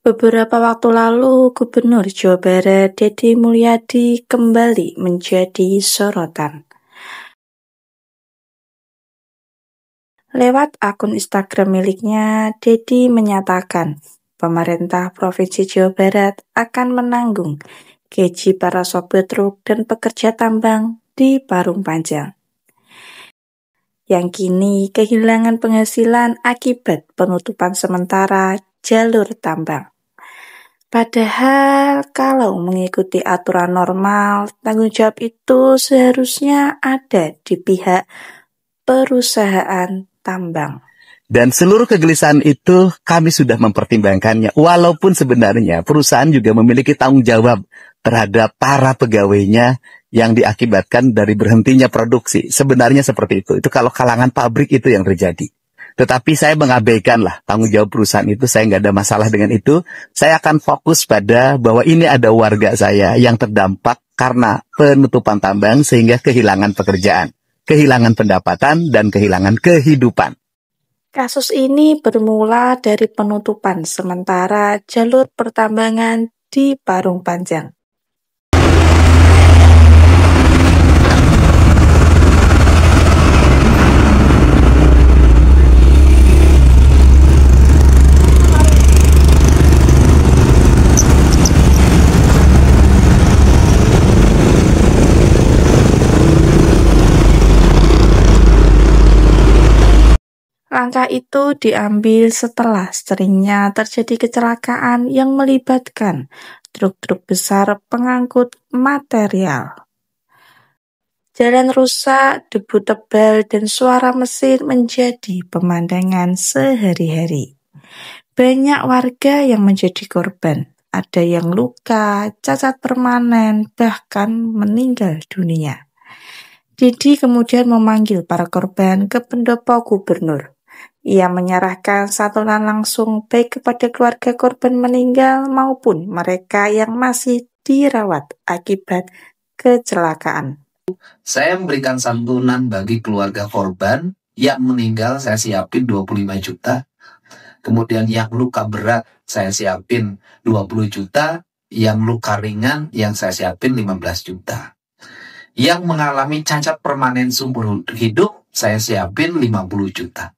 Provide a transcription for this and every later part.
Beberapa waktu lalu, Gubernur Jawa Barat Deddy Mulyadi kembali menjadi sorotan. Lewat akun Instagram miliknya, Deddy menyatakan pemerintah Provinsi Jawa Barat akan menanggung gaji para sopir truk dan pekerja tambang di Parung Panjang, yang kini kehilangan penghasilan akibat penutupan sementara jalur tambang. Padahal kalau mengikuti aturan normal, tanggung jawab itu seharusnya ada di pihak perusahaan tambang. Dan seluruh kegelisahan itu kami sudah mempertimbangkannya. Walaupun sebenarnya perusahaan juga memiliki tanggung jawab terhadap para pegawainya yang diakibatkan dari berhentinya produksi. Sebenarnya seperti itu. Itu kalau kalangan pabrik itu yang terjadi. Tetapi saya mengabaikan lah tanggung jawab perusahaan itu. Saya nggak ada masalah dengan itu. Saya akan fokus pada bahwa ini ada warga saya yang terdampak karena penutupan tambang sehingga kehilangan pekerjaan, kehilangan pendapatan, dan kehilangan kehidupan. Kasus ini bermula dari penutupan sementara jalur pertambangan di Parung Panjang. Langkah itu diambil setelah seringnya terjadi kecelakaan yang melibatkan truk-truk besar pengangkut material. Jalan rusak, debu tebal, dan suara mesin menjadi pemandangan sehari-hari. Banyak warga yang menjadi korban. Ada yang luka, cacat permanen, bahkan meninggal dunia. Didi kemudian memanggil para korban ke pendopo gubernur. Ia menyerahkan santunan langsung baik kepada keluarga korban meninggal maupun mereka yang masih dirawat akibat kecelakaan. Saya memberikan santunan bagi keluarga korban yang meninggal, saya siapin 25 juta. Kemudian yang luka berat saya siapin 20 juta. Yang luka ringan yang saya siapin 15 juta. Yang mengalami cacat permanen seumur hidup saya siapin 50 juta.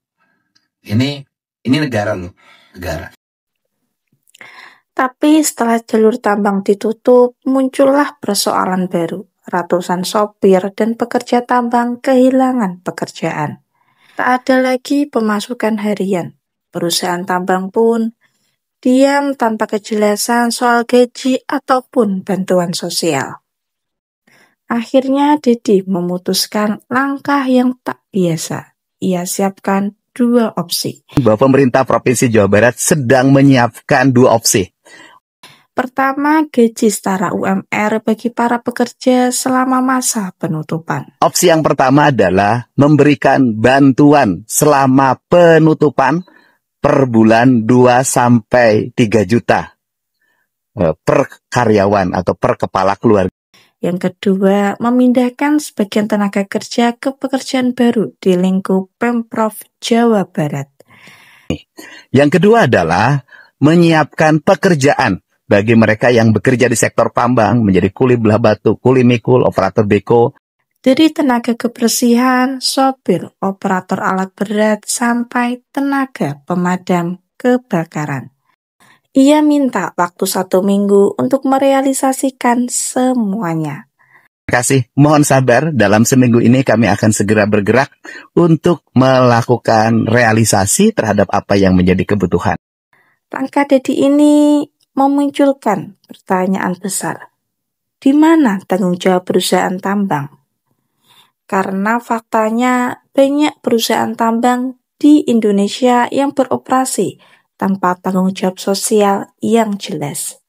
Ini negara loh, negara. Tapi setelah jalur tambang ditutup, muncullah persoalan baru. Ratusan sopir dan pekerja tambang kehilangan pekerjaan. Tak ada lagi pemasukan harian. Perusahaan tambang pun diam tanpa kejelasan soal gaji ataupun bantuan sosial. Akhirnya Deddy memutuskan langkah yang tak biasa. Ia siapkan dua opsi. Bahwa pemerintah Provinsi Jawa Barat sedang menyiapkan dua opsi. Pertama, gaji setara UMR bagi para pekerja selama masa penutupan. Opsi yang pertama adalah memberikan bantuan selama penutupan per bulan 2-3 juta per karyawan atau per kepala keluarga. Yang kedua, memindahkan sebagian tenaga kerja ke pekerjaan baru di lingkup Pemprov Jawa Barat. Yang kedua adalah menyiapkan pekerjaan bagi mereka yang bekerja di sektor tambang, menjadi kuli belah batu, kuli mikul, operator beko. Dari tenaga kebersihan, sopir, operator alat berat, sampai tenaga pemadam kebakaran. Ia minta waktu 1 minggu untuk merealisasikan semuanya. Terima kasih, mohon sabar, dalam seminggu ini kami akan segera bergerak untuk melakukan realisasi terhadap apa yang menjadi kebutuhan. Langkah Deddy ini memunculkan pertanyaan besar. Di mana tanggung jawab perusahaan tambang? Karena faktanya banyak perusahaan tambang di Indonesia yang beroperasi tanpa tanggung jawab sosial yang jelas.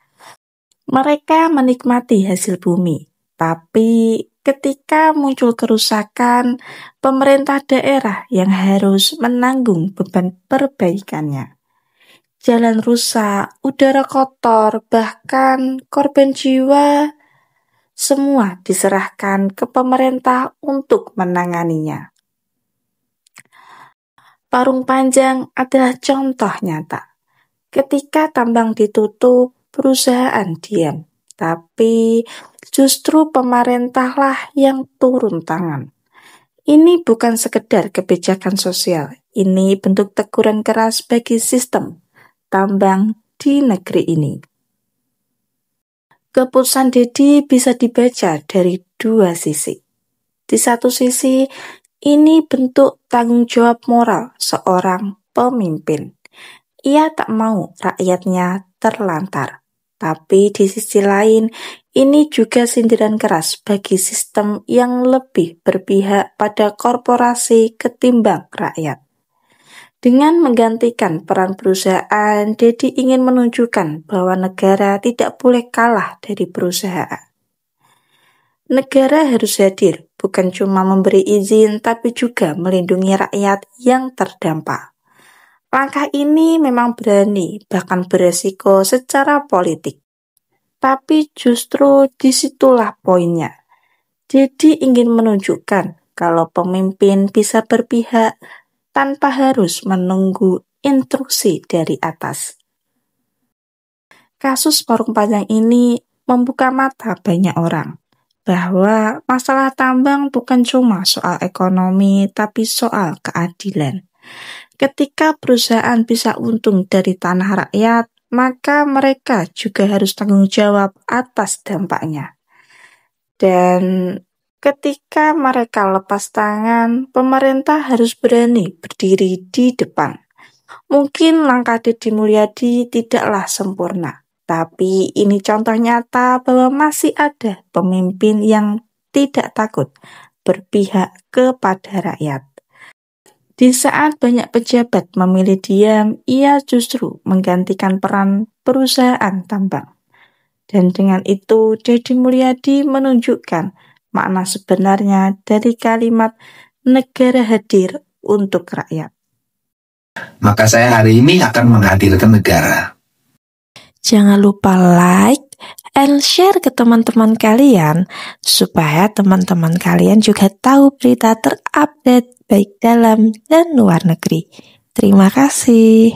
Mereka menikmati hasil bumi, tapi ketika muncul kerusakan, pemerintah daerah yang harus menanggung beban perbaikannya. Jalan rusak, udara kotor, bahkan korban jiwa, semua diserahkan ke pemerintah untuk menanganinya. Parung Panjang adalah contoh nyata. Ketika tambang ditutup, perusahaan diam. Tapi justru pemerintahlah yang turun tangan. Ini bukan sekedar kebijakan sosial, ini bentuk teguran keras bagi sistem tambang di negeri ini. Keputusan Dedi bisa dibaca dari dua sisi. Di satu sisi, ini bentuk tanggung jawab moral seorang pemimpin. Ia tak mau rakyatnya terlantar. Tapi di sisi lain, ini juga sindiran keras bagi sistem yang lebih berpihak pada korporasi ketimbang rakyat. Dengan menggantikan peran perusahaan, Dedi ingin menunjukkan bahwa negara tidak boleh kalah dari perusahaan. Negara harus hadir, bukan cuma memberi izin, tapi juga melindungi rakyat yang terdampak. Langkah ini memang berani, bahkan beresiko secara politik. Tapi justru disitulah poinnya. Dedi ingin menunjukkan kalau pemimpin bisa berpihak tanpa harus menunggu instruksi dari atas. Kasus Parung Panjang ini membuka mata banyak orang bahwa masalah tambang bukan cuma soal ekonomi, tapi soal keadilan. Ketika perusahaan bisa untung dari tanah rakyat, maka mereka juga harus tanggung jawab atas dampaknya. Dan ketika mereka lepas tangan, pemerintah harus berani berdiri di depan. Mungkin langkah Deddy Mulyadi tidaklah sempurna, tapi ini contoh nyata bahwa masih ada pemimpin yang tidak takut berpihak kepada rakyat. Di saat banyak pejabat memilih diam, ia justru menggantikan peran perusahaan tambang. Dan dengan itu, Deddy Mulyadi menunjukkan makna sebenarnya dari kalimat negara hadir untuk rakyat. Maka saya hari ini akan menghadirkan negara. Jangan lupa like and share ke teman-teman kalian supaya teman-teman kalian juga tahu berita terupdate baik dalam dan luar negeri. Terima kasih.